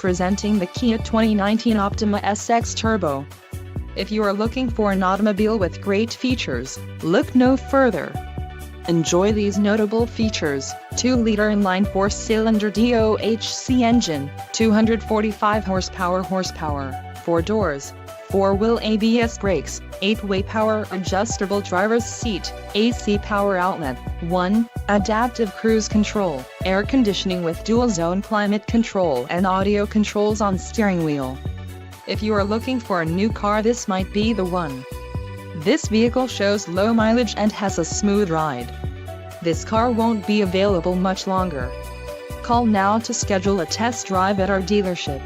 Presenting the Kia 2019 Optima SX Turbo. If you are looking for an automobile with great features, look no further. Enjoy these notable features: 2-liter inline 4-cylinder DOHC engine, 245 horsepower, 4 doors, 4-wheel ABS brakes, 8-way power adjustable driver's seat, AC power outlet, 1, adaptive cruise control, air conditioning with dual-zone climate control and audio controls on steering wheel. If you are looking for a new car, this might be the one. This vehicle shows low mileage and has a smooth ride. This car won't be available much longer. Call now to schedule a test drive at our dealership.